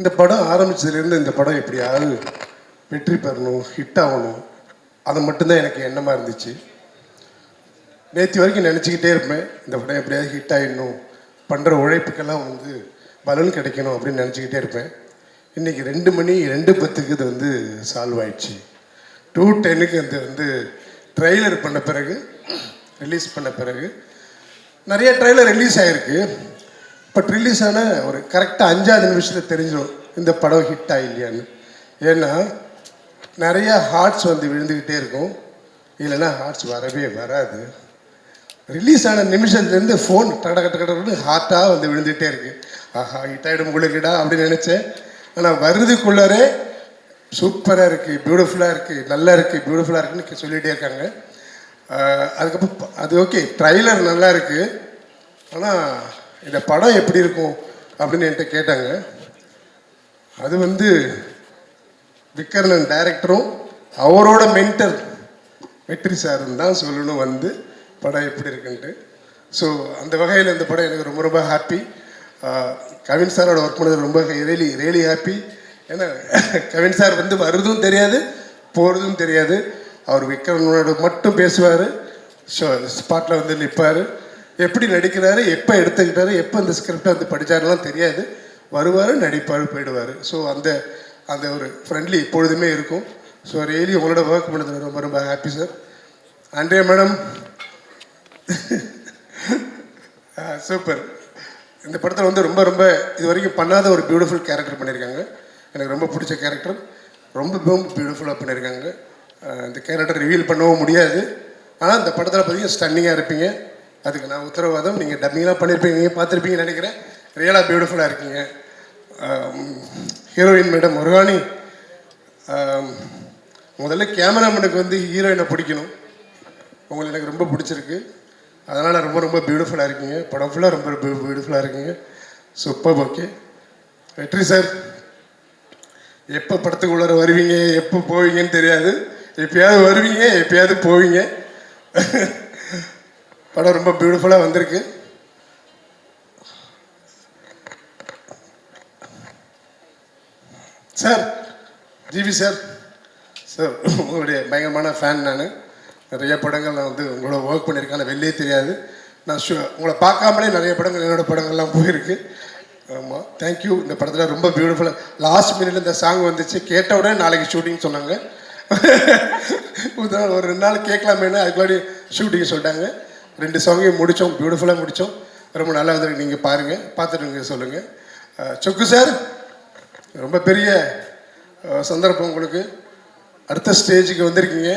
இந்த படம் ஆரம்பிச்சதுலேருந்து இந்த படம் எப்படியாவது வெற்றி பெறணும், ஹிட் ஆகணும், அது மட்டும்தான் எனக்கு எண்ணமாக இருந்துச்சு. நேற்று வரைக்கும் நினச்சிக்கிட்டே இருப்பேன், இந்த படம் எப்படியாவது ஹிட் ஆகிடணும், பண்ணுற உழைப்புக்கெல்லாம் வந்து பலன் கிடைக்கணும் அப்படின்னு நினச்சிக்கிட்டே இருப்பேன். இன்றைக்கி 2 மணி 2:10 இது வந்து சால்வ் ஆயிடுச்சு. 2:10 அது வந்து ட்ரெய்லர் பண்ண பிறகு, ரிலீஸ் பண்ண பிறகு நிறைய ட்ரெய்லர் ரிலீஸ் ஆகிருக்கு. பட் ரிலீஸ் ஆன ஒரு கரெக்டாக 5ஆவது நிமிஷத்தில் தெரிஞ்சிடும் இந்த படம் ஹிட் ஆகில்லையான்னு. ஏன்னா நிறையா ஹார்ட்ஸ் வந்து விழுந்துக்கிட்டே இருக்கும், இல்லைன்னா ஹார்ட்ஸ் வரவே வராது. ரிலீஸ் ஆன நிமிஷத்துலேருந்து ஃபோன் கடன்னு ஹார்ட்டாக வந்து விழுந்துகிட்டே இருக்குது. ஆஹா ஹிட் ஆகிடும் உங்களுக்குடா அப்படின்னு நினச்சேன். ஆனால் வருதுக்குள்ளாரே சூப்பராக இருக்குது, பியூட்டிஃபுல்லாக இருக்குது, நல்லா இருக்குது, பியூட்டிஃபுல்லாக இருக்குன்னு சொல்லிகிட்டே இருக்காங்க. அதுக்கப்புறம் அது ஓகே, ட்ரைலர் நல்லா இருக்குது, ஆனால் இந்த படம் எப்படி இருக்கும் அப்படின்னு என்கிட்ட கேட்டாங்க. அது வந்து விக்ரமன் டைரக்டரும் அவரோட மென்டர் வெற்றி சாரும் தான் சொல்லணும் வந்து படம் எப்படி இருக்குன்ட்டு. ஸோ அந்த வகையில் இந்த படம் எனக்கு ரொம்ப ரொம்ப ஹாப்பி. கவின் சாரோட ஒர்க் பண்ணது ரொம்ப ரியலி ஹாப்பி. ஏன்னா கவின் சார் வந்து வருதும் தெரியாது போகிறதும் தெரியாது. அவர் விக்ரமனோட மட்டும் பேசுவார், ஸ்பாட்டில் வந்து நிற்பார், எப்படி நடிக்கிறாரு, எப்போ எடுத்துக்கிட்டாரு, எப்போ அந்த ஸ்கிரிப்டை வந்து படித்தாருலாம் தெரியாது. வருவார், நடிப்பார், போயிடுவார். ஸோ அந்த அந்த ஒரு ஃப்ரெண்ட்லி எப்பொழுதுமே இருக்கும். ஸோ ரியலி உங்களோட ஒர்க் பண்ணது ரொம்ப ரொம்ப happy sir. Andrea madam super. இந்த படத்தில் வந்து ரொம்ப ரொம்ப இது வரைக்கும் பண்ணாத ஒரு பியூட்டிஃபுல் கேரக்டர் பண்ணியிருக்காங்க. எனக்கு ரொம்ப பிடிச்ச கேரக்டர், ரொம்ப பியூட்டிஃபுல்லாக பண்ணியிருக்காங்க. இந்த கேரக்டர் ரிவீல் பண்ணவும் முடியாது. ஆனால் இந்த படத்தில் பார்த்தீங்கன்னா ஸ்டன்னிங்காக இருப்பீங்க, அதுக்கு நான் உத்தரவாதம். நீங்கள் டப்பிங்லாம் பண்ணியிருப்பீங்க, பார்த்துருப்பீங்கன்னு நினைக்கிறேன். ரியலாக பியூட்டிஃபுல்லாக இருக்கீங்க. ஹீரோயின் மேடம் முருகானி, முதல்ல கேமராமேனுக்கு வந்து ஹீரோயினை பிடிக்கணும். உங்களை எனக்கு ரொம்ப பிடிச்சிருக்கு, அதனால் ரொம்ப ரொம்ப பியூட்டிஃபுல்லாக இருக்கீங்க. படம் ஃபுல்லாக ரொம்ப பியூட்டிஃபுல்லாக இருக்கீங்க. சூப்பர். ஓகே வெற்றி சார், எப்போ படத்துக்குள்ளார வருவீங்க, எப்போ போவீங்கன்னு தெரியாது. எப்பயாவது வருவீங்க, எப்பயாவது போவீங்க. படம் ரொம்ப பியூட்டிஃபுல்லாக வந்திருக்கு. சார் ஜிவி சார், சார் உங்களுடைய பயங்கரமான ஃபேன். நான் நிறைய படங்கள் நான் வந்து உங்களோட ஒர்க் பண்ணியிருக்கேன், வெளியே தெரியாது. நான் உங்களை பார்க்காமலே நிறைய படங்கள் என்னோடய படங்கள்லாம் போயிருக்கு. ஆமாம், தேங்க்யூ. இந்த படத்தில் ரொம்ப பியூட்டிஃபுல்லாக லாஸ்ட் மினிட்ல இந்த சாங் வந்துச்சு, கேட்ட உடனே நாளைக்கு ஷூட்டிங் சொன்னாங்க. ஒரு 2 நாள் கேட்கலாமேன்னு அதுக்குள்ளாடி ஷூட்டிங் சொல்லிட்டாங்க. 2 சாங்கையும் முடித்தோம், பியூட்டிஃபுல்லாக முடித்தோம். ரொம்ப நல்லா வந்துருக்கு. நீங்கள் பாருங்கள், பார்த்துட்டு சொல்லுங்கள். சொக்கு சார், ரொம்ப பெரிய சந்தர்ப்பம் உங்களுக்கு. அடுத்த ஸ்டேஜுக்கு வந்திருக்கீங்க.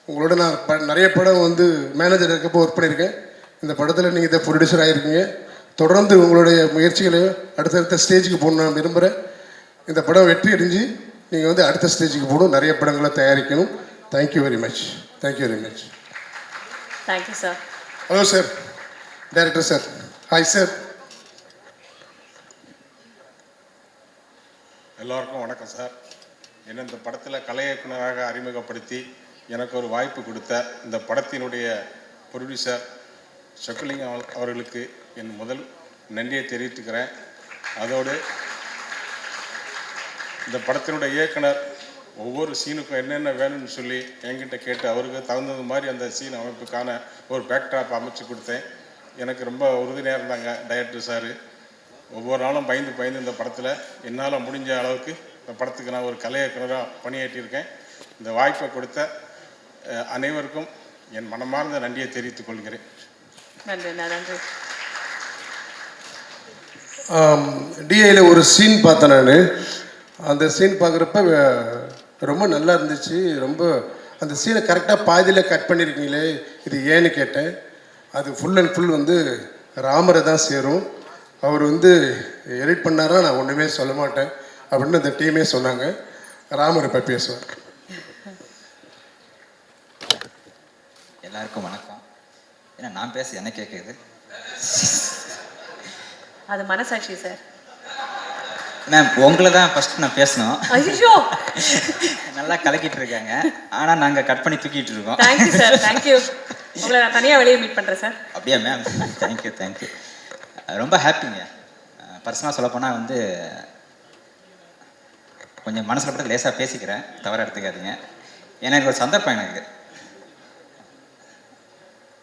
உங்களோட நான் நிறைய படம் வந்து மேனேஜர் இருக்கப்போ ஒர்க் பண்ணியிருக்கேன். இந்த படத்தில் நீங்கள் இதை ப்ரொடியூசர் ஆகிருக்கீங்க. தொடர்ந்து உங்களுடைய முயற்சிகளை அடுத்தடுத்த ஸ்டேஜுக்கு போகணும் நான் விரும்புகிறேன். இந்த படம் வெற்றி அடைஞ்சு நீங்கள் வந்து அடுத்த ஸ்டேஜுக்கு போகணும், நிறைய படங்களை தயாரிக்கணும். Thank you very much. Thank you very much. Thank you sir. Hello sir, director sir. Hi sir. எல்லோருக்கும் வணக்கம் சார். என்ன இந்த படத்தில் கலை இயக்குனராக அறிமுகப்படுத்தி எனக்கு ஒரு வாய்ப்பு கொடுத்த இந்த படத்தினுடைய ப்ரொடியூசர் சொக்கலிங்கம் அவர்களுக்கு என் முதல் நன்றியை தெரிவித்துக்கிறேன். அதோடு இந்த படத்தினுடைய இயக்குனர் ஒவ்வொரு சீனுக்கும் என்னென்ன வேணும்னு சொல்லி என்கிட்ட கேட்டு அவருக்கு தகுந்தது மாதிரி அந்த சீன் அமைப்புக்கான ஒரு பேக்ட்ராப் அமைச்சு கொடுத்தேன். எனக்கு ரொம்ப உறுதுணையாக இருந்தாங்க டைரக்டர் சார். ஒவ்வொரு நாளும் பயந்து இந்த படத்தில் என்னால் முடிஞ்ச அளவுக்கு இந்த படத்துக்கு நான் ஒரு கலை இயக்குனராக பணியாற்றியிருக்கேன். இந்த வாய்ப்பை கொடுத்த அனைவருக்கும் என் மனமார்ந்த நன்றியை தெரிவித்துக் கொள்கிறேன். நன்றி நன்றி. டிஐயில் ஒரு சீன் பார்த்தேன் நான். அந்த சீன் பார்க்குறப்ப ரொம்ப நல்லா இருந்துச்சு. ரொம்ப அந்த சீனை கரெக்டாக பாதியில் கட் பண்ணியிருக்கீங்களே, இது ஏன்னு கேட்டேன். அது ஃபுல் அண்ட் ஃபுல் வந்து ராமரை தான் சேரும். அவர் வந்து எடிட் பண்ணாரா, நான் ஒன்றுமே சொல்ல மாட்டேன் அப்படின்னு அந்த டீமே சொன்னாங்க. ராமர் இப்போ பேசுவார். எல்லாருக்கும் வணக்கம். ஏன்னா நான் பேச என்ன கேட்குது, அது மனசாட்சி சார். மேம் உங்களை தான் ஃபர்ஸ்ட் நான் பேசணும். ஐயோ நல்லா கலக்கிட்டு இருக்காங்க, ஆனால் நாங்கள் கட் பண்ணி தூக்கிட்டு இருக்கோம். Thank you sir, thank you. உங்களை நான் தனியாக வெளியே மீட் பண்ணுறேன் சார். அப்படியா மேம்? தேங்க்யூ. ரொம்ப ஹாப்பிங்க. பர்சனலாக சொல்லப்போனால் வந்து கொஞ்சம் மனசில் பட்டு லேசாக பேசிக்கிறேன், தவறாக எடுத்துக்காதீங்க. ஏன்னா எனக்கு ஒரு சந்தர்ப்பம் எனக்கு,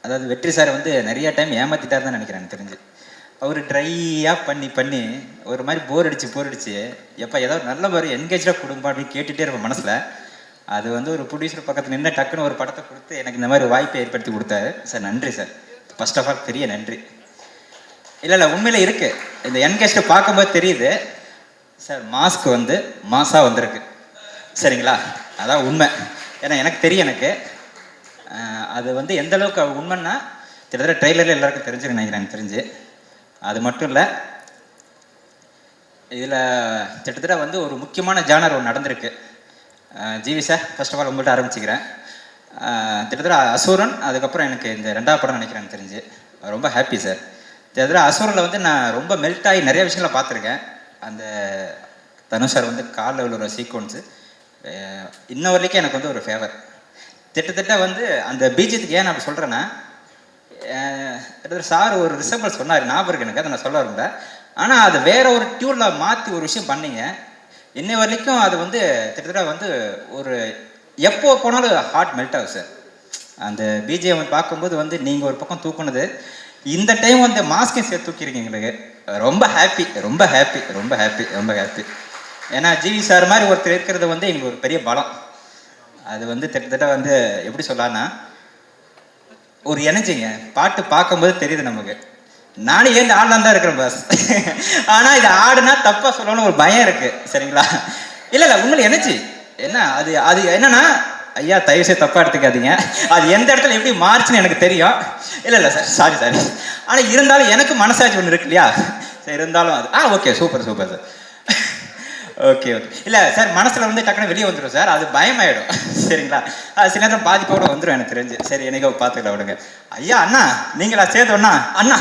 அதாவது வெற்றி சார் வந்து நிறைய டைம் ஏமாத்திட்டார் தான் நினைக்கிறேன் எனக்கு தெரிஞ்சு. அவர் ட்ரையாக பண்ணி ஒரு மாதிரி போர் அடிச்சு எப்போ ஏதாவது நல்ல மாதிரி என்கேஜாக கொடுங்க அப்படின்னு கேட்டுகிட்டே இருப்பேன் மனசில். அது வந்து ஒரு ப்ரொடியூசர் பக்கத்தில் நின்று டக்குன்னு ஒரு படத்தை கொடுத்து எனக்கு இந்த மாதிரி வாய்ப்பை ஏற்படுத்தி கொடுத்தாரு சார். நன்றி சார், ஃபர்ஸ்ட் ஆஃப் ஆல் பெரிய நன்றி. இல்லை உண்மையில் இருக்குது, இந்த என்கேஜ்டு பார்க்கும்போது தெரியுது சார், மாஸ்க் வந்து மாசாக வந்திருக்கு சரிங்களா, அதான் உண்மை. ஏன்னா எனக்கு தெரியும், எனக்கு அது வந்து எந்த அளவுக்கு உண்மைன்னா கிட்டத்தட்ட ட்ரெய்லரில் எல்லாருக்கும் தெரிஞ்சுன்னு நினைக்கிறேன் எனக்கு தெரிஞ்சு. அது மட்டும் இல்லை, இதில் கிட்டத்தட்ட வந்து ஒரு முக்கியமான ஜானர் ஒன்று நடந்திருக்கு. GV sir, first of all உங்கள்கிட்ட ஆரம்பிச்சுக்கிறேன். கிட்டத்தட்ட அசுரன், அதுக்கப்புறம் எனக்கு இந்த 2வது படம் நினைக்கிறேன் எனக்கு தெரிஞ்சு. ரொம்ப ஹாப்பி சார். கிட்டத்தட்ட அசுரனில் வந்து நான் ரொம்ப மெல்ட் ஆகி நிறைய விஷயங்களை பார்த்துருக்கேன். அந்த தனுஷ் சார் வந்து காலில் விழுற சீக்வன்ஸு இன்ன வரைக்கும் எனக்கு வந்து ஒரு ஃபேவர். திட்டத்தட்ட வந்து அந்த பீஜத்துக்கு ஏன் நான் அப்படி சொல்கிறேன்னா, சார் ஒரு ரிசம்பிள் சொன்னார், ஞாபகம் இருக்கு எனக்கு, அதை நான் சொல்ல வரல. ஆனால் அது வேற ஒரு டியூனில் மாற்றி ஒரு விஷயம் பண்ணீங்க. இன்னை வரைக்கும் அது வந்து கிட்டத்தட்ட வந்து ஒரு எப்போ போனாலும் ஹார்ட் மெல்ட் ஆகும் சார். அந்த பிஜிஎம் பார்க்கும்போது வந்து நீங்கள் ஒரு பக்கம் தூக்குனது, இந்த டைம் வந்து மாஸ்கையும் சேர்த்து தூக்கிருக்கீங்க. எங்களுக்கு ரொம்ப ஹாப்பி, ரொம்ப ஹாப்பி, ரொம்ப ஹாப்பி, ரொம்ப ஹாப்பி. ஏன்னா ஜிவி சார் மாதிரி ஒருத்தர் இருக்கிறது வந்து எங்களுக்கு ஒரு பெரிய பலம். அது வந்து கிட்டத்தட்ட வந்து எப்படி சொல்லலான்னா, ஒரு எனர்ஜிங்க. பாட்டு பார்க்கும்போது தெரியுது நமக்கு. நானும் ஏன் ஆடலாம் தான் இருக்கிறேன் பாஸ். ஆனால் இது ஆடுனா தப்பாக சொல்லணும்னு ஒரு பயம் இருக்கு சரிங்களா. இல்லை உங்களுக்கு எனர்ஜி என்ன, அது அது என்னன்னா, ஐயா தயவு செய்து தப்பாக எடுத்துக்காதீங்க, அது எந்த இடத்துல எப்படி மாறுச்சுன்னு எனக்கு தெரியும். இல்லை சார் சாரி. ஆனால் இருந்தாலும் எனக்கு மனசாட்சி ஒன்று இருக்கு இல்லையா சார், இருந்தாலும் அது ஓகே, சூப்பர் சார். ஓகே இல்லை சார், மனசில் வந்து டக்குனு வெளியே வந்துடும் சார், அது பயமாயிடும் சரிங்களா. அது சில நேரம் பாதிப்போட வந்துடும் எனக்கு தெரிஞ்சு. சரி, என்னைக்கோ பார்த்துக்கலாம் விடுங்க. ஐயா அண்ணா, நீங்களா சேதோண்ணா, அண்ணா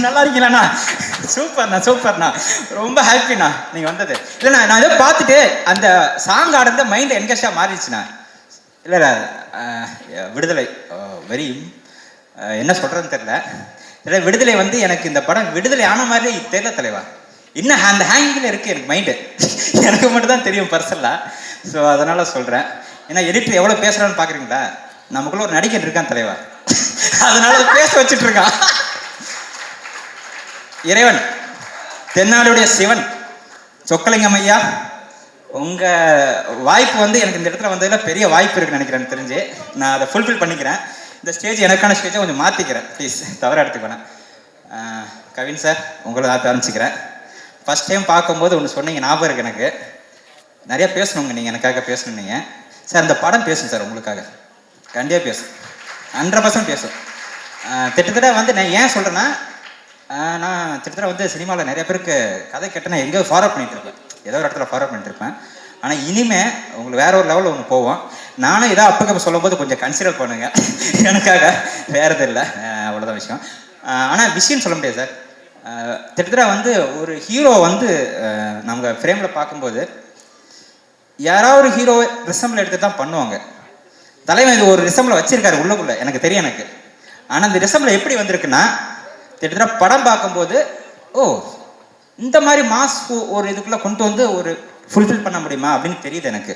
நல்லா இருக்கீங்களாண்ணா, சூப்பர்ண்ணா, ரொம்ப ஹாப்பிண்ணா நீங்கள் வந்தது. இல்லைண்ணா, நான் ஏதோ பார்த்துட்டு அந்த சாங் ஆடுறது மைண்ட் என்கேஜாக மாறிடுச்சுண்ணா. இல்லை விடுதலை வெரி என்ன சொல்கிறதுன்னு தெரில. இல்லை விடுதலை வந்து எனக்கு இந்த படம் விடுதலை ஆன மாதிரி தெரியல தலைவா. இன்னும் அந்த ஹேங்கில் இருக்குது எனக்கு மைண்டு. எனக்கு மட்டும் தான் தெரியும் பர்சனலாக. ஸோ அதனால் சொல்கிறேன். ஏன்னா எடிட்டர் எவ்வளோ பேசுகிறான்னு பார்க்குறீங்களா, நமக்குள்ள ஒரு நடிகர் இருக்கான் தலைவா, அதனால பேச வச்சுட்டு இருக்கான். இறைவன், தென்னாடுடைய சிவன், சொக்கலிங்கம் ஐயா, உங்கள் வாய்ப்பு வந்து எனக்கு இந்த இடத்துல வந்ததில் பெரிய வாய்ப்பு இருக்குன்னு நினைக்கிறேன் தெரிஞ்சு. நான் அதை ஃபுல்ஃபில் பண்ணிக்கிறேன். இந்த ஸ்டேஜ் எனக்கான ஸ்டேஜை கொஞ்சம் மாற்றிக்கிறேன் ப்ளீஸ், தவறாக எடுத்துக்கணும். கவின் சார், உங்களை ஆரம்பிச்சுக்கிறேன். ஃபஸ்ட் டைம் பார்க்கும்போது ஒன்று சொன்னீங்க, ஞாபகம் இருக்கு எனக்கு. நிறையா பேசணுங்க, நீங்கள் எனக்காக பேசணுன்னீங்க சார். அந்த படம் பேசும் சார், உங்களுக்காக கண்டிப்பாக பேசும், 100% பேசும். கிட்டத்தட்ட வந்து நான் ஏன் சொல்கிறேன்னா, நான் கிட்டத்தட்ட வந்து சினிமாவில் நிறைய பேருக்கு கதை கேட்டேன்னா எங்கேயோ ஃபார்வர்ட் பண்ணிட்டு இருப்பேன், ஏதோ ஒரு இடத்துல ஃபார்வர்ட் பண்ணிட்டு இருப்பேன். ஆனால் இனிமேல் உங்களுக்கு வேற ஒரு லெவலில் ஒன்று போவோம். நானும் ஏதோ அப்போ சொல்லும்போது கொஞ்சம் கன்சிடர் பண்ணுங்க எனக்காக, வேறது இல்லை, அவ்வளோதான் விஷயம். ஆனால் விஷயம்னு சொல்ல முடியாது சார். கிட்டத்தட்ட வந்து ஒரு ஹீரோ வந்து நம்ம ஃப்ரேமில் பார்க்கும்போது யாராவது ஒரு ஹீரோ ரிசம்பிள் எடுத்து தான் பண்ணுவாங்க. தலைவன் இது ஒரு ரிசம்பிளை வச்சிருக்காரு உள்ளுக்குள்ள, எனக்கு தெரியும் எனக்கு. ஆனால் இந்த ரிசம்பிள் எப்படி வந்திருக்குன்னா, கிட்டத்தட்ட படம் பார்க்கும்போது இந்த மாதிரி மாஸ் ஒரு இதுக்குள்ளே கொண்டு வந்து ஒரு ஃபுல்ஃபில் பண்ண முடியுமா அப்படின்னு தெரியுது எனக்கு.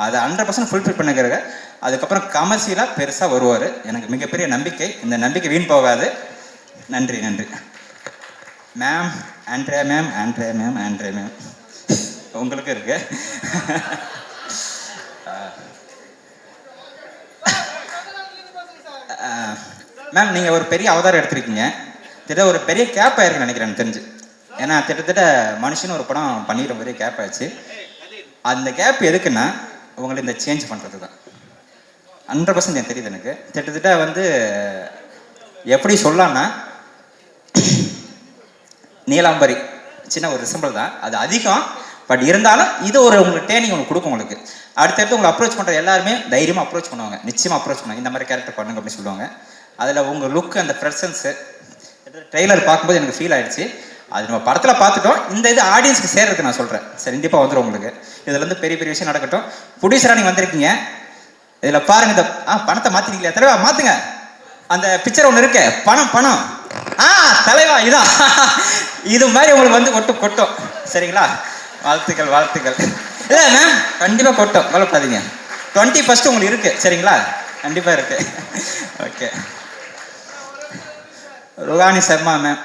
அதை 100% ஃபுல்ஃபில் பண்ணுறாங்க. அதுக்கப்புறம் கமர்ஷியலாக பெருசாக வருவார், எனக்கு மிகப்பெரிய நம்பிக்கை. இந்த நம்பிக்கை வீண் போகாது. நன்றி மேம். ஆண்ட்ரியா மேம் உங்களுக்கு இருக்கு. மேம், நீங்கள் ஒரு பெரிய அவதாரம் எடுத்திருக்கீங்க. திட்டத்தட்ட ஒரு பெரிய கேப் ஆயிருக்குன்னு நினைக்கிறேன் தெரிஞ்சு. ஏன்னா கிட்டத்தட்ட மனுஷன் ஒரு படம் பண்ணிடுற பெரிய கேப் ஆயிடுச்சு. அந்த கேப் எதுக்குன்னா உங்களை இந்த சேஞ்ச் பண்ணுறது தான். 100% எனக்கு தெரியுது எனக்கு. கிட்டத்தட்ட வந்து எப்படி சொல்லலான்னா, நீலாம்பரி சின்ன ஒரு ரிசம்பிள் தான், அது அதிகம். பட் இருந்தாலும் இது ஒரு உங்களுக்கு ட்ரைனிங் ஒன்று கொடுக்கும். உங்களுக்கு அடுத்தடுத்து உங்களை அப்ரோச் பண்ணுற எல்லாருமே தைரியமாக அப்ரோச் பண்ணுவாங்க, நிச்சயமாக அப்ரோச் பண்ணுவாங்க, இந்த மாதிரி கேரக்டர் பண்ணுங்க அப்படின்னு சொல்லுவாங்க. அதில் உங்கள் லுக், அந்த ப்ரெசன்ஸு ட்ரெய்லர் பார்க்கும்போது எனக்கு ஃபீல் ஆகிடுச்சு. அது நம்ம படத்தில் பார்த்துட்டோம், இந்த இது ஆடியன்ஸ்க்கு சேர்றதுக்கு நான் சொல்கிறேன். சரி, கண்டிப்பாக வந்துடும் உங்களுக்கு. இதில் வந்து பெரிய பெரிய விஷயம் நடக்கட்டும். ப்ரொடியூசராக நீங்கள் வந்திருக்கீங்க, இதில் பாருங்க, இந்த பணத்தை மாற்றிருக்கீங்களா தலைவா, மாற்றுங்க. அந்த பிக்சர் ஒன்று இருக்கு, பணம் தலைவா, இதான் இது மாதிரி உங்களுக்கு வந்து கொட்டும் சரிங்களா. வாழ்த்துக்கள். இல்லை மேம் கண்டிப்பாக கொட்டும், கவலைப்படாதீங்க. 21 உங்களுக்கு இருக்கு சரிங்களா? கண்டிப்பாக இருக்கு. ஓகே. ருகானி சர்மா மேம்,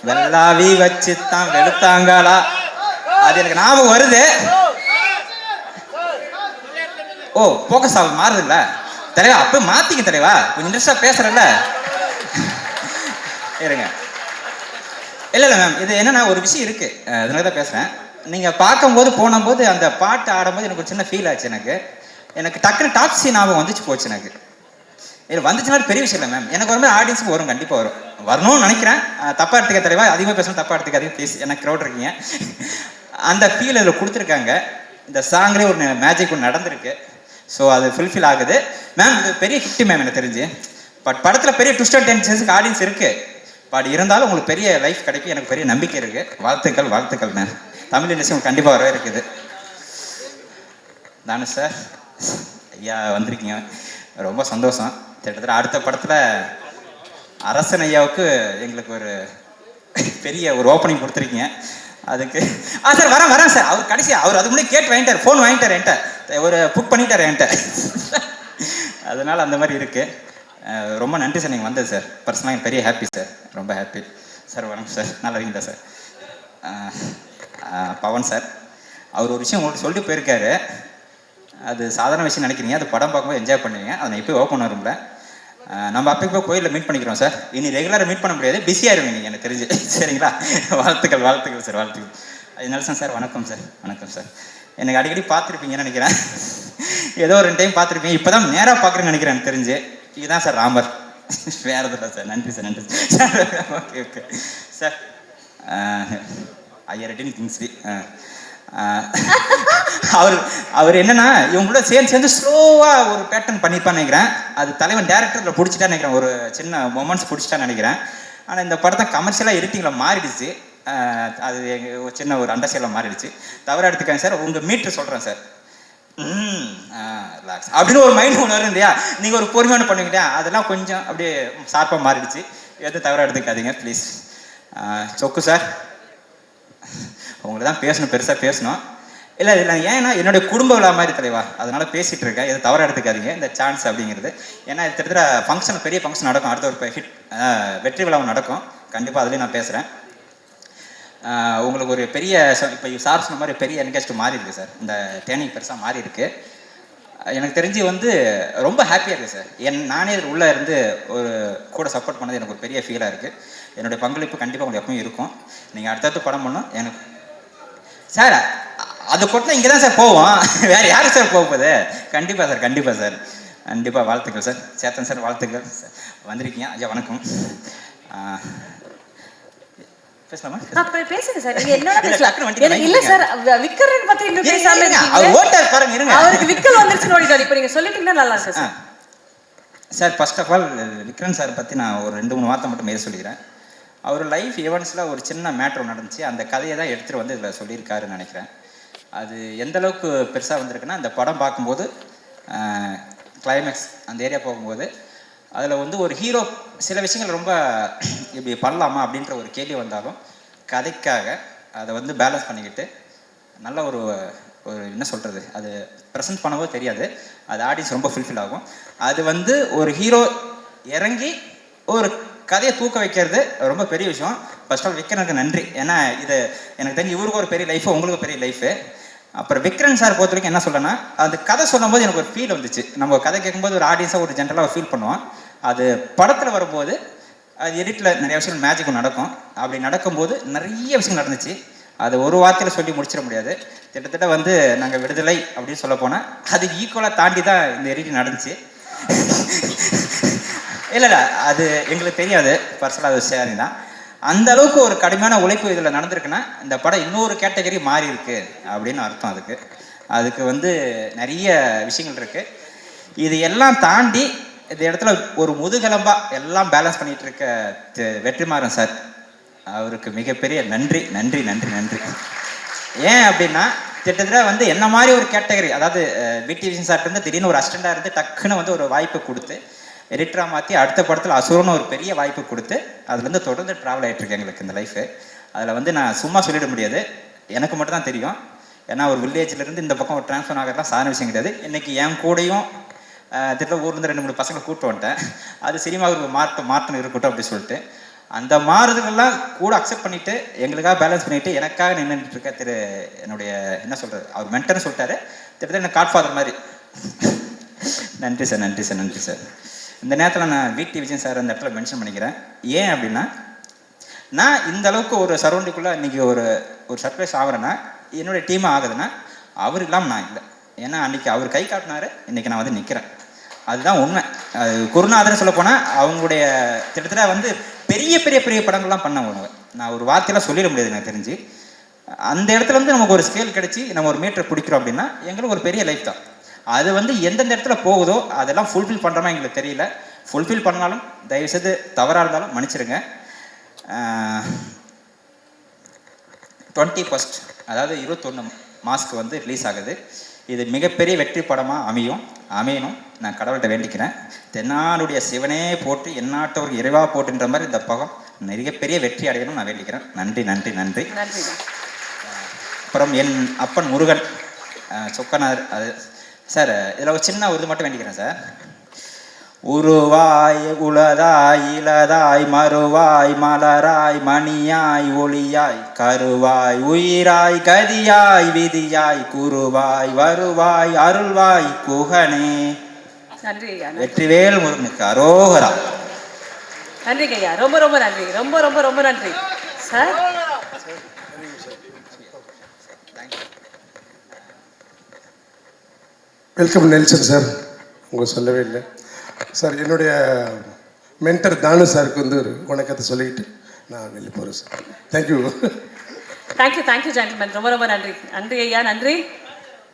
வெள்ளாவி வச்சு தான் வெளுத்தாங்களா, அது எனக்கு ஞாபகம் வருது. ஓ போக்கஸ் ஆகும் மாறுதுங்களா தலைவா? அப்போ மாத்திக்க தலைவா, கொஞ்சம் இன்ட்ரெஸ்டா பேசுறேன்ல. இருங்க. இல்லை இல்லை மேம், இது என்னன்னா ஒரு விஷயம் இருக்கு, அதனால தான் பேசுறேன். நீங்க பார்க்கும்போது போனபோது அந்த பாட்டு ஆடும்போது எனக்கு ஒரு சின்ன ஃபீல் ஆச்சு. எனக்கு டக்குனு டாப் சீன் ஞாபகம் வந்துச்சு போச்சு எனக்கு. இது வந்துச்சுன்னா பெரிய விஷயம் இல்லை மேம். எனக்கு ஒரு மாதிரி ஆடியன்ஸுக்கு வரும், கண்டிப்பாக வரும், வரணும்னு நினைக்கிறேன். தப்பா எடுத்துக்க தலைவா, அதிகமாக பேசணும், தப்பா எடுத்துக்காதீங்க ப்ளீஸ், எனக்கு க்ரௌட் இருக்கீங்க. அந்த ஃபீல் இதில் கொடுத்துருக்காங்க. இந்த சாங்லேயே ஒரு மேஜிக் ஒன்று நடந்திருக்கு. ஸோ அது ஃபுல்ஃபில் ஆகுது மேம். இது பெரிய ஹிட் மேம் எனக்கு தெரிஞ்சு. பட் படத்தில் பெரிய ட்விஸ்ட் அண்ட் டென்ஷன்ஸுக்கு ஆடியன்ஸ் இருக்கு. பட் இருந்தாலும் உங்களுக்கு பெரிய லைஃப் கிடைக்கும், எனக்கு பெரிய நம்பிக்கை இருக்கு. வாழ்த்துக்கள் வாழ்த்துக்கள் மேம். தமிழ் இண்டஸ்ட்ரி உங்களுக்கு கண்டிப்பாக வரவே இருக்குது. தானு சார் ஐயா வந்திருக்கீங்க, ரொம்ப சந்தோஷம். கிட்டத்தட்ட அடுத்த படத்தில் அரசன் ஐயாவுக்கு எங்களுக்கு ஒரு பெரிய ஒரு ஓப்பனிங் கொடுத்துருக்கீங்க. அதுக்கு சார் வரேன் சார். அவர் கடைசி அவர் அதுக்கு முன்னாடி கேட்டு வாங்கிட்டார், ஃபோன் வாங்கிட்டார் என்கிட்ட, ஒரு புக் பண்ணிட்டார் என்கிட்ட. அதனால அந்த மாதிரி இருக்கு. ரொம்ப நன்றி சார் நீங்கள் வந்தது சார். பர்சனலாக எனக்கு பெரிய ஹாப்பி சார், ரொம்ப ஹாப்பி சார். வணக்கம் சார், நல்லா இருக்கீங்களா சார்? பவன் சார், அவர் ஒரு விஷயம் உங்களுக்கு சொல்லிட்டு போயிருக்காரு. அது சாதாரண விஷயம் நினைக்கிறீங்க, அது படம் பார்க்கும்போது என்ஜாய் பண்ணுவீங்க. அதை நான் இப்போ ஓப்பன் வரும்ல, நம்ம அப்போ கோயிலில் மீட் பண்ணிக்கிறோம் சார். இனி ரெகுலராக மீட் பண்ண முடியாது, பிஸியாக இருவீங்க நீங்கள் எனக்கு தெரிஞ்சு. சரிங்களா? வாழ்த்துக்கள் வாழ்த்துக்கள் சார், வாழ்த்துக்கள். அது நல்சன் சார், வணக்கம் சார். வணக்கம் சார். எனக்கு அடிக்கடி பார்த்துருப்பீங்கன்னு நினைக்கிறேன், ஏதோ ஒரு 2 டைம் பார்த்துருப்பீங்க. இப்போ தான் நேராக பார்க்குறேன்னு நினைக்கிறேன் எனக்கு தெரிஞ்சு. இதுதான் சார் ராமர், வேறு எதுவும் இல்லை சார். நன்றி சார், நன்றி சார். Okay okay sir. ஐயா ரெட்டின் கிங்ஸ்லி அவர் என்னன்னா இவங்களோட சேர்ந்து ஸ்லோவாக ஒரு பேட்டர்ன் பண்ணியிருப்பான்னு நினைக்கிறேன். அது தலைவன் டேரக்டரில் பிடிச்சிட்டான்னு நினைக்கிறேன், ஒரு சின்ன மொமெண்ட்ஸ் பிடிச்சிட்டான்னு நினைக்கிறேன். ஆனால் இந்த படத்தை கமர்ஷியலாக எடிட்டிங்கில் மாறிடுச்சு. அது ஒரு சின்ன ஒரு அண்டர்ஸ்டாண்டில் மாறிடுச்சு. தவறாக எடுத்துக்காங்க சார். உங்கள் மீட்ரு சொல்கிறேன் சார். ரிலாக்ஸ் அப்படின்னு ஒரு மைண்ட் ஒன்று வரும் இல்லையா, நீங்கள் ஒரு பொறுமையான பண்ணுவீங்க இல்லையா, அதெல்லாம் கொஞ்சம் அப்படியே ஷார்ப்பாக மாறிடுச்சு. எதுவும் தவறாக எடுத்துக்காதீங்க ப்ளீஸ். சொக்கு சார், உங்களை தான் பேசணும், பெருசாக பேசணும். இல்லை இல்லை, ஏன்னா என்னுடைய குடும்ப விழா மாதிரி தலைவா, அதனால பேசிகிட்டு இருக்கேன். எது தவறாக எடுத்துக்காதீங்க இந்த சான்ஸ் அப்படிங்கிறது. ஏன்னா இது கிட்டத்தட்ட ஃபங்க்ஷன், பெரிய ஃபங்க்ஷன் நடக்கும், அடுத்த ஒரு ஹிட் வெற்றி விழாவும் நடக்கும். கண்டிப்பாக அதுலேயும் நான் பேசுகிறேன். உங்களுக்கு ஒரு பெரிய இப்போ சார் சொன்ன மாதிரி பெரிய என்கேஜ் மாறி இருக்குது சார். இந்த ட்ரைனிங் பெருசாக மாறி இருக்குது. எனக்கு தெரிஞ்சு ரொம்ப ஹாப்பியாக இருக்குது சார். நானே இதில் உள்ளே இருந்து ஒரு கூட சப்போர்ட் பண்ணது எனக்கு ஒரு பெரிய ஃபீலாக இருக்குது. என்னுடைய பங்களிப்பு கண்டிப்பாக உங்களுக்கு எப்பவும் இருக்கும். நீங்கள் அடுத்தடுத்து படம் பண்ணணும் எனக்கு சார். அது கொட்டினா இங்கே தான் சார் போவோம், வேறு யாரு சார் போகுது? கண்டிப்பாக சார், கண்டிப்பாக சார், கண்டிப்பாக. வாழ்த்துக்கள் சார். சேத்தன் சார், வாழ்த்துக்கள் சார். வந்திருக்கீங்க ஐயா, வணக்கம். பேசலாமா? பேசுங்க சார். நீங்க என்னோட பேசலாம். இல்ல சார், விக்கரன் பத்தி இன்னும் பேசாம இருக்கீங்க. அவர் ஓட்டார் பாருங்க, இருங்க. அவருக்கு விக்கல் வந்துருச்சுன்னு ஓடிட்டாரு. இப்போ நீங்க சொல்லிட்டீங்கன்னா நல்லா இருக்கு sir. Sir first of all Vikram sir பற்றி நான் ஒரு 2-3 வார்த்தை மட்டும் மேலே சொல்லிக்கிறேன். அவர் லைஃப் ஈவெண்ட்ஸில் ஒரு சின்ன மேட்ரு நடந்துச்சு, அந்த கதையை தான் எடுத்துகிட்டு வந்து இதில் சொல்லியிருக்காருன்னு நினைக்கிறேன். அது எந்த அளவுக்கு பெருசாக வந்திருக்குன்னா, அந்த படம் பார்க்கும்போது கிளைமேக்ஸ் அந்த ஏரியா போகும்போது அதில் ஒரு ஹீரோ சில விஷயங்கள் ரொம்ப இப்படி பண்ணலாமா அப்படின்ற ஒரு கேள்வி வந்தாலும் கதைக்காக அதை பேலன்ஸ் பண்ணிக்கிட்டு நல்ல ஒரு என்ன சொல்கிறது, அது ப்ரெசென்ட் பண்ணும்போது தெரியாது, அது ஆடியன்ஸ் ரொம்ப ஃபுல்ஃபில் ஆகும். அது ஒரு ஹீரோ இறங்கி ஒரு கதையை தூக்க வைக்கிறது ரொம்ப பெரிய விஷயம். ஃபர்ஸ்ட் ஆல் விக்ரனுக்கு நன்றி. ஏன்னா இது எனக்கு தெரிஞ்சு இவருக்கு ஒரு பெரிய லைஃபு, உங்களுக்கு பெரிய லைஃபு. அப்புறம் விக்ரன் சார் பொறுத்த வரைக்கும் என்ன சொல்லனா, அந்த கதை சொல்லும்போது எனக்கு ஒரு ஃபீல் வந்துச்சு. நம்ம கதை கேட்கும்போது ஒரு ஆடியன்ஸாக ஒரு ஜென்ரலாக ஃபீல் பண்ணுவோம். அது படத்தில் வரும்போது அது எடிட்டில் நிறைய விஷயங்கள் மேஜிக் நடக்கும். அப்படி நடக்கும்போது நிறைய விஷயங்கள் நடந்துச்சு. அது ஒரு வார்த்தையில் சொல்லி முடிச்சிட முடியாது. கிட்டத்தட்ட நாங்கள் விடுதலை அப்படின்னு சொல்ல போனால் அதுக்கு ஈக்குவலாக தாண்டி தான் இந்த எடிட்டிங் நடந்துச்சு. இல்லை அது எங்களுக்கு தெரியாது, பர்சனலாக அது ஷேரிங் தான். அந்த அளவுக்கு ஒரு கடுமையான உழைப்பு இதில் நடந்திருக்குன்னா இந்த படம் இன்னொரு கேட்டகரி மாறி இருக்கு அப்படின்னு அர்த்தம். அதுக்கு நிறைய விஷயங்கள் இருக்கு. இது எல்லாம் தாண்டி இந்த இடத்துல ஒரு முதுகெலும்பா எல்லாம் பேலன்ஸ் பண்ணிட்டு இருக்க வெற்றிமாறன் சார், அவருக்கு மிகப்பெரிய நன்றி நன்றி நன்றி நன்றி. ஏன் அப்படின்னா கிட்டத்தட்ட என்ன மாதிரி ஒரு கேட்டகரி, அதாவது பிடி விஜயன் சார் திடீர்னு ஒரு அசிஸ்டண்டாக இருந்து டக்குன்னு ஒரு வாய்ப்பு கொடுத்து எடிட்டராக மாற்றி அடுத்த படத்தில் அசுரன்னு ஒரு பெரிய வாய்ப்பு கொடுத்து அதுலேருந்து தொடர்ந்து ட்ராவல் ஆகிட்டு இருக்கு எங்களுக்கு இந்த லைஃபு. அதில் நான் சும்மா சொல்லிட முடியாது, எனக்கு மட்டும் தான் தெரியும். ஏன்னா ஒரு வில்லேஜ்லேருந்து இந்த பக்கம் ஒரு ட்ரான்ஸ்ஃபர் ஆகிறதுலாம் சாதாரண விஷயம் கிடையாது. இன்றைக்கி என் கூடயும் திட்ட ஊர்லேருந்து 2-3 பசங்களை கூப்பிட்டு வந்துட்டேன். அது சினிமாவுக்கு மாற்றம் இருக்கட்டும் அப்படி சொல்லிட்டு அந்த மாறுதல்கள்லாம் கூட அக்செப்ட் பண்ணிவிட்டு எங்களுக்காக பேலன்ஸ் பண்ணிவிட்டு எனக்காக நின்றுட்டு இருக்க என்னுடைய என்ன சொல்கிறது, அவர் மென்டர்னு சொல்லிட்டாரு, திட்டத்தட்ட எனக்கு காட்ஃபாதர் மாதிரி. நன்றி சார், நன்றி சார், நன்றி சார். இந்த நேரத்தில் நான் வீட்டி விஜயன் சார் அந்த இடத்துல மென்ஷன் பண்ணிக்கிறேன். ஏன் அப்படின்னா, நான் இந்த அளவுக்கு ஒரு சரௌண்டிங்குள்ளே இன்றைக்கி ஒரு சர்ப்ரைஸ் ஆகிறேன்னா என்னுடைய டீமாக ஆகுதுன்னா அவர் இல்லாமல் நான் இல்லை. ஏன்னா அன்றைக்கி அவர் கை காட்டினாரு, இன்றைக்கி நான் வந்து நிற்கிறேன். அதுதான் உண்மை. அது குருநாதர்னு சொல்ல போனால் அவங்களுடைய கிட்டத்தட்ட வந்து பெரிய பெரிய பெரிய படங்கள்லாம் பண்ணவங்க. நான் ஒரு வார்த்தையெல்லாம் சொல்லிட முடியாது எனக்கு தெரிஞ்சு. அந்த இடத்துல வந்து நமக்கு ஒரு ஸ்கேல் கிடச்சி நம்ம ஒரு மீட்டர் பிடிக்கிறோம் அப்படின்னா எங்களுக்கு ஒரு பெரிய லைஃப் தான். அது வந்து எந்தெந்த இடத்துல போகுதோ அதெல்லாம் ஃபுல்ஃபில் பண்ணுறோமா எங்களுக்கு தெரியல. ஃபுல்ஃபில் பண்ணாலும் தயவுசெய்து தவறாக இருந்தாலும் மன்னிச்சிடுங்க. 21 அதாவது 21 மாஸ்க்கு வந்து ரிலீஸ் ஆகுது. இது மிகப்பெரிய வெற்றி படமாக அமையணும் நான் கடவுள்கிட்ட வேண்டிக்கிறேன். தென்னாடுடைய சிவனே போட்டு எந்நாட்டவருக்கு இறைவா போட்டுன்ற மாதிரி இந்த படம் நிறைய பெரிய வெற்றி அடையணும் நான் வேண்டிக்கிறேன். நன்றி நன்றி நன்றி. அப்புறம் என் அப்பன் முருகன் சொக்கனார் அது சார், இதில் ஒரு சின்ன இது மட்டும் வேண்டிக்கிறேன் சார். உருவாய் உளதாய் இளதாய் மறுவாய் மலராய் மணியாய் ஒளியாய் கருவாய் உயிராய் கதியாய் விதியாய் குருவாய் வருவாய் அருள்வாய் குகனே. நன்றி ஐயா. வெற்றிவேல் முருகனுக்கு அரோகரா. நன்றிங்க ஐயா, ரொம்ப ரொம்ப நன்றி, ரொம்ப ரொம்ப ரொம்ப நன்றி சார். Welcome Nelson sir. உங்க சொல்லவே இல்லை சார். என்னுடைய மென்டர் தானு சாருக்கு வந்து ஒரு வணக்கத்தை சொல்லிக்கிட்டு நான் வெளியே போகிறேன் சார். தேங்க்யூ. தேங்க்யூ ஜென்டில்மேன், ரொம்ப ரொம்ப நன்றி. நன்றி ஐயா, நன்றி.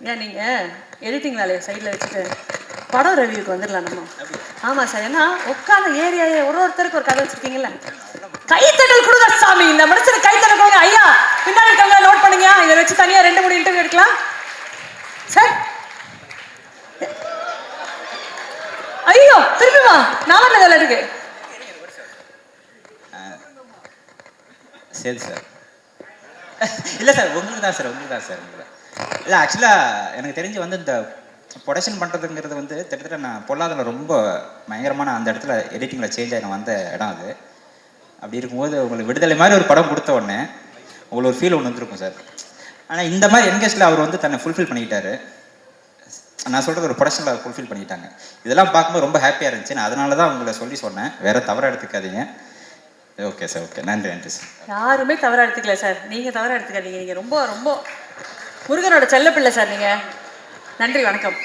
ஏன் நீங்கள் எடிட்டிங் வேலையை சைடில் வச்சுட்டு படம் ரிவ்யூக்கு வந்துடலாம் நம்ம. ஆமாம் சார், ஏன்னா உட்காந்து ஏரியாவே ஒருத்தருக்கு ஒரு கதை வச்சுருக்கீங்களா. கைத்தட்டல் கொடுங்க சாமி, இந்த மனுஷனுக்கு கைத்தட்டல் கொடுங்க ஐயா. பின்னாடி இருக்காங்க, நோட் பண்ணுங்க. இதை வச்சு தனியாக 2-3 இன்டர்வியூ எடுக்கலாம் சார். ஐயோ திருப்பி வா, நான் என்ன வேலை இருக்கு. சரி சார். இல்லை சார், உங்களுக்கு தான் சார் இல்லை. ஆக்சுவலாக எனக்கு தெரிஞ்சு வந்து இந்த ப்ரொடக்ஷன் பண்ணுறதுங்கிறது வந்து கிட்டத்தட்ட நான் பொல்லாததில் ரொம்ப பயங்கரமான அந்த இடத்துல எடிட்டிங்கில் சேஞ்ச் ஆகி வந்த இடம் அது. அப்படி இருக்கும்போது உங்களுக்கு விடுதலை மாதிரி ஒரு படம் கொடுத்த உடனே உங்களுக்கு ஒரு ஃபீல் ஒன்று வந்துருக்கும் சார். ஆனால் இந்த மாதிரி என்கேஜில் அவர் வந்து தன்னை ஃபுல்ஃபில் பண்ணிக்கிட்டாரு. நான் சொல்கிறது ஒரு ப்ரொடக்ஷனில் ஃபுல்ஃபில் பண்ணிட்டாங்க. இதெல்லாம் பார்க்கும்போது ரொம்ப ஹாப்பியாக இருந்துச்சு. நான் அதனால தான் உங்களை சொல்லி சொன்னேன், வேறு தவறாக எடுத்துக்காதீங்க. ஓகே சார், ஓகே, நன்றி நன்றி சார். யாருமே தவறாக எடுத்துக்கல சார், நீங்கள் தவறாக எடுத்துக்காதீங்க. நீங்கள் ரொம்ப ரொம்ப முருகனோட செல்ல பிள்ளை சார் நீங்கள். நன்றி, வணக்கம்.